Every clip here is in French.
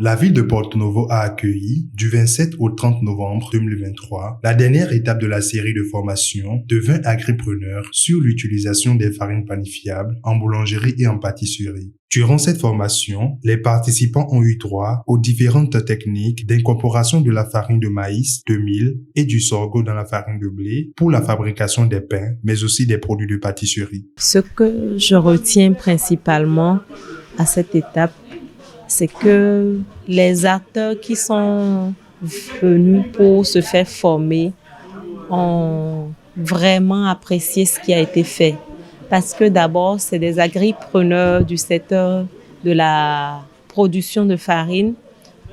La ville de Porto Novo a accueilli, du 27 au 30 novembre 2023, la dernière étape de la série de formation de 20 agripreneurs sur l'utilisation des farines panifiables en boulangerie et en pâtisserie. Durant cette formation, les participants ont eu droit aux différentes techniques d'incorporation de la farine de maïs, de mil et du sorgho dans la farine de blé pour la fabrication des pains, mais aussi des produits de pâtisserie. Ce que je retiens principalement à cette étape, c'est que les acteurs qui sont venus pour se faire former ont vraiment apprécié ce qui a été fait. Parce que d'abord, c'est des agripreneurs du secteur de la production de farine,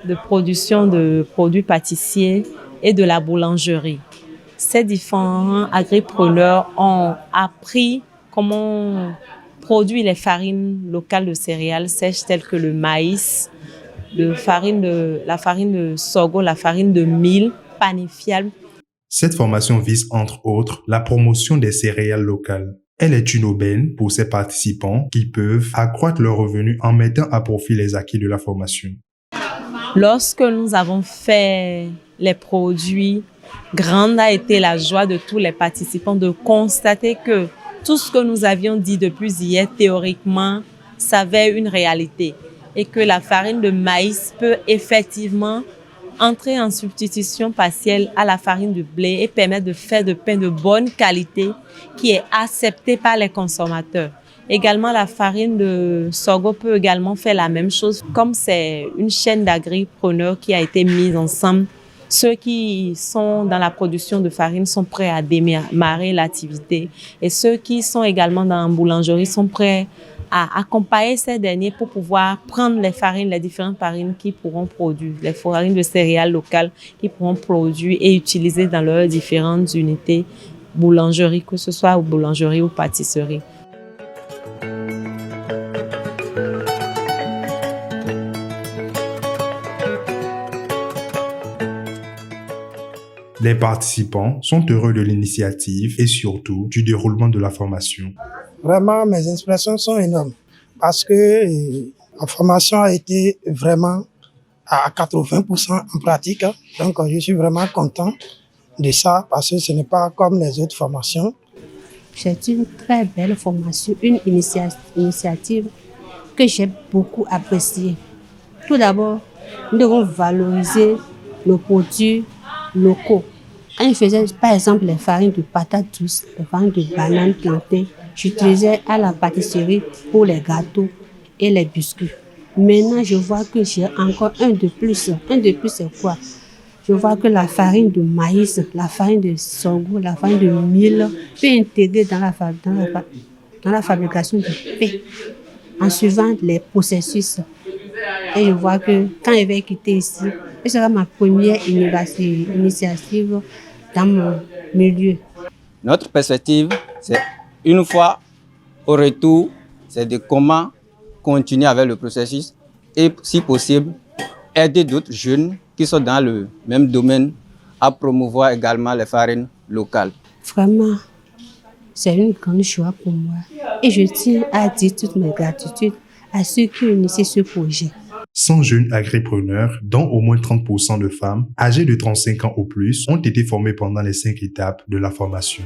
de production de produits pâtissiers et de la boulangerie. Ces différents agripreneurs ont appris comment produire les farines locales de céréales sèches telles que le maïs, la farine de sorgho, la farine de mil, panifiable. Cette formation vise entre autres la promotion des céréales locales. Elle est une aubaine pour ces participants qui peuvent accroître leurs revenus en mettant à profit les acquis de la formation. Lorsque nous avons fait les produits, grande a été la joie de tous les participants de constater que tout ce que nous avions dit depuis hier théoriquement s'avère une réalité et que la farine de maïs peut effectivement entrer en substitution partielle à la farine de blé et permettre de faire de pain de bonne qualité qui est accepté par les consommateurs. Également, la farine de sorgho peut également faire la même chose. Comme c'est une chaîne d'agripreneurs qui a été mise ensemble, ceux qui sont dans la production de farine sont prêts à démarrer l'activité et ceux qui sont également dans la boulangerie sont prêts à accompagner ces derniers pour pouvoir prendre les différentes farines qui pourront produire, les farines de céréales locales qui pourront produire et utiliser dans leurs différentes unités boulangerie, que ce soit boulangerie ou pâtisserie. Les participants sont heureux de l'initiative et surtout du déroulement de la formation. Vraiment, mes inspirations sont énormes parce que la formation a été vraiment à 80% en pratique. Donc, je suis vraiment content de ça parce que ce n'est pas comme les autres formations. C'est une très belle formation, une initiative que j'ai beaucoup appréciée. Tout d'abord, nous devons valoriser nos produits locaux. Quand je faisais par exemple les farines de patates douces, les farines de bananes plantées, j'utilisais à la pâtisserie pour les gâteaux et les biscuits. Maintenant, je vois que j'ai encore un de plus. Un de plus, c'est quoi? Je vois que la farine de maïs, la farine de sorgho, la farine de mil peut intégrer dans la fabrication du pain en suivant les processus. Et je vois que quand je vais quitter ici, ce sera ma première initiative dans mon milieu. Notre perspective, c'est une fois au retour, c'est de comment continuer avec le processus et, si possible, aider d'autres jeunes qui sont dans le même domaine à promouvoir également les farines locales. Vraiment, c'est une grande joie pour moi. Et je tiens à dire toutes mes gratitudes à ceux qui ont initié ce projet. 100 jeunes agripreneurs, dont au moins 30% de femmes, âgées de 35 ans ou plus, ont été formés pendant les 5 étapes de la formation.